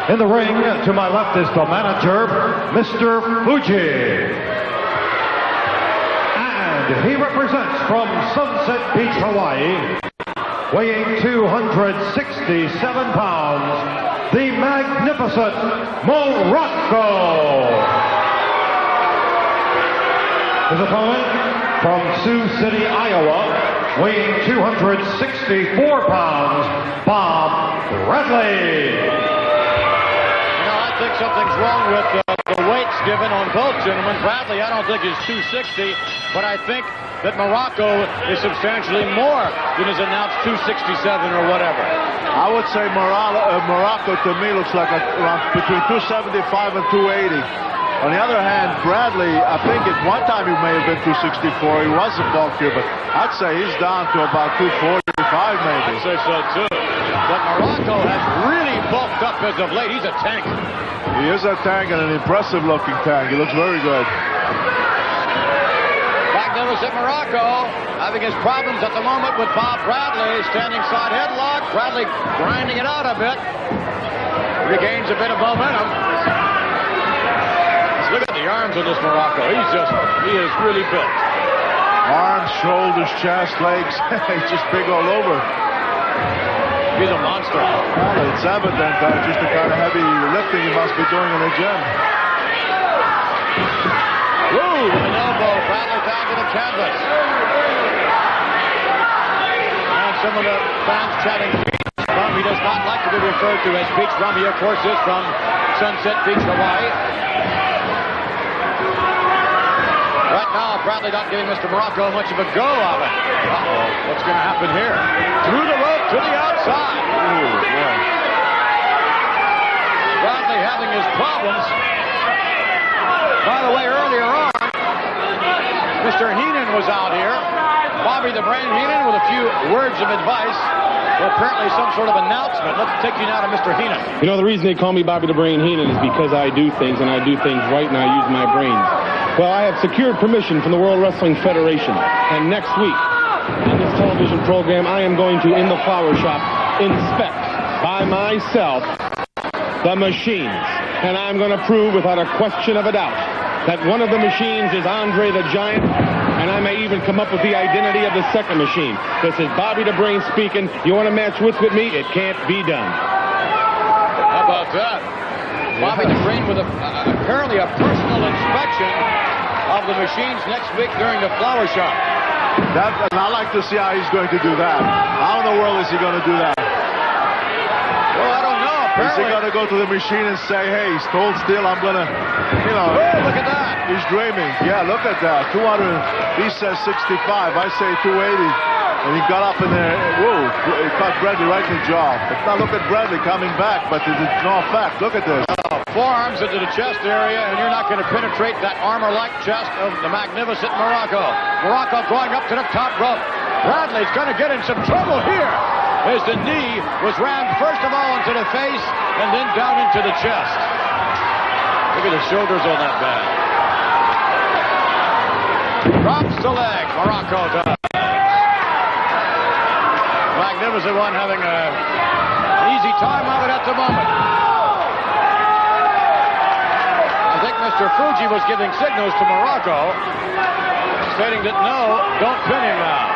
In the ring, to my left is the manager, Mr. Fuji. And he represents from Sunset Beach, Hawaii, weighing 267 pounds, the magnificent Muraco. His opponent from Sioux City, Iowa, weighing 264 pounds, Bob Bradley. I think something's wrong with the weights given on both gentlemen. Bradley, I don't think is 260, but I think that Muraco is substantially more than his announced 267 or whatever. I would say Muraco to me looks like around between 275 and 280. On the other hand, Bradley, I think at one time he may have been 264. He was a bulkier, but I'd say he's down to about 245 maybe. I'd say so too. But Muraco has really bulked up as of late. He's a tank. He is a tank and an impressive-looking tank. He looks very good. Magnificent Muraco having his problems at the moment with Bob Bradley. Standing side headlock. Bradley grinding it out a bit. Regains a bit of momentum. Look at the arms on this Muraco. He is really built. Arms, shoulders, chest, legs. He's just big all over. He's a monster. Well, it's evident just the kind of heavy lifting he must be doing in the gym. Woo! With an elbow, Bradley down to the canvas. And some of the fans chatting Beach Bum. He does not like to be referred to as Beach Bum. He, of course, is from Sunset Beach, Hawaii. Right now, Bradley not giving Mr. Muraco much of a go of it. Uh-oh, what's going to happen here? Through the rope to the outside. Ooh, boy. Bradley having his problems. By the way, earlier on, Mr. Heenan was out here. Bobby the Brain Heenan with a few words of advice. Well, apparently some sort of announcement. Let's take you now to Mr. Heenan. You know, the reason they call me Bobby the Brain Heenan is because I do things, and I do things right, and I use my brains. Well, I have secured permission from the World Wrestling Federation, and next week, in this television program, I am going to, in the flower shop, inspect by myself the machines. And I'm going to prove without a question of a doubt that one of the machines is Andre the Giant, and I may even come up with the identity of the second machine. This is Bobby the Brain speaking. You want to match wits with me? It can't be done. How about that? Bobby the Brain with apparently a personal inspection of the machines next week during the flower shop. And I like to see how he's going to do that. How in the world is he going to do that? Well, I don't know. Apparently. Is he going to go to the machine and say, hey, hold still, I'm going to, you know. Oh, look at that. He's dreaming. Yeah, look at that. 200, he says 65. I say 280. And he got up in there. Whoa, he caught Bradley right in the jaw. But now look at Bradley coming back, but there's no effect. Look at this. Forearms into the chest area, and you're not going to penetrate that armor-like chest of the magnificent Muraco. Muraco going up to the top rope. Bradley's going to get in some trouble here as the knee was rammed first of all into the face and then down into the chest. Look at the shoulders on that man. Drops the leg. Muraco does. Magnificent one having an easy time of it at the moment. I think Mr. Fuji was giving signals to Muraco, stating that no, don't pin him now.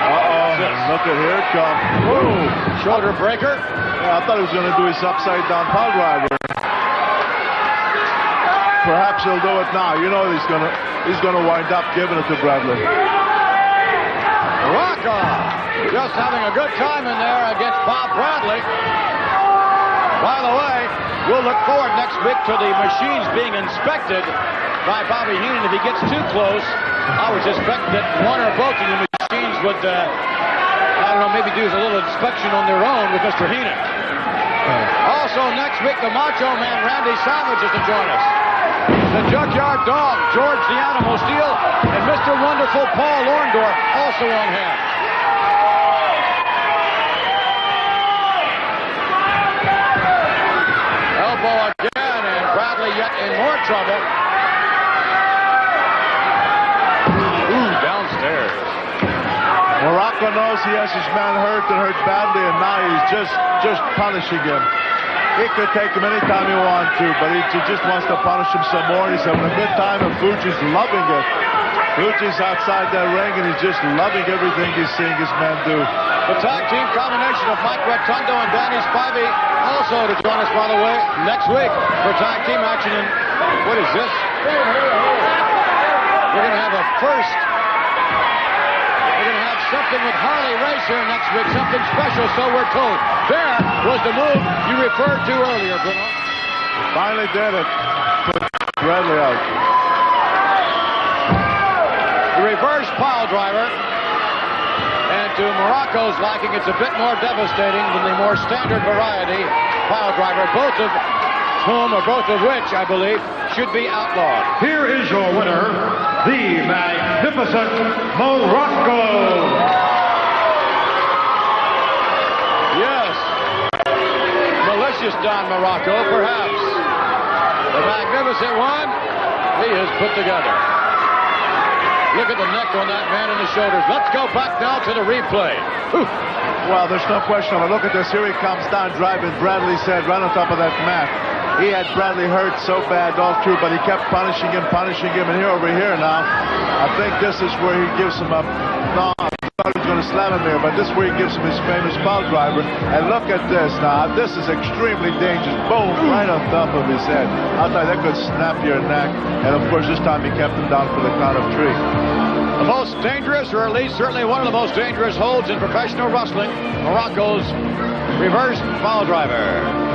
Uh-oh, look at here it comes. Ooh, shoulder breaker. Yeah, I thought he was going to do his upside-down pile driver. Perhaps he'll do it now. You know he's going to wind up giving it to Bradley. Muraco just having a good time in there against Bob Bradley. By the way, we'll look forward next week to the machines being inspected by Bobby Heenan. If he gets too close, I would suspect that one or both of the machines would, I don't know, maybe do a little inspection on their own with Mr. Heenan. Also next week, the Macho Man Randy Savage is to join us. The Junkyard Dog, George the Animal Steel, and Mr. Wonderful Paul Orndorff also on hand. Elbow again, and Bradley yet in more trouble. Ooh, downstairs. Muraco knows he has his man hurt and hurt badly, and now he's just punishing him. He could take him anytime he wants to, but he just wants to punish him some more. He's having a good time, and Fuji's loving it. Fuji's outside that ring, and he's just loving everything he's seeing his man do. The tag team combination of Mike Rotundo and Danny Spivey also to join us, by the way, next week for tag team action. And what is this? We're going to have a first. We're going to have something with Harley Racer next week, something special, so we're told. There was the move you referred to earlier, Bruno. Finally did it. Put Bradley out. The reverse pile driver. And to Muraco's liking, it's a bit more devastating than the more standard variety pile driver, both of whom, or both of which, I believe, should be outlawed. Here is your winner, the magnificent Muraco. Yes. Malicious Don Muraco, perhaps. The magnificent one, he is put together. Look at the neck on that man and the shoulders. Let's go back now to the replay. Whew. Well, there's no question of it. Look at this. Here he comes down driving. Bradley's head right on top of that mat. He had Bradley hurt so bad all through, but he kept punishing him. And here over here now, I think this is where he gives him a... No, I thought he was going to slam him here, but this is where he gives him his famous pile driver. And look at this now. This is extremely dangerous. Boom, right on top of his head. I'll tell you, that could snap your neck. And of course, this time he kept him down for the count of 3. The most dangerous, or at least certainly one of the most dangerous holds in professional wrestling, Muraco's reverse pile driver.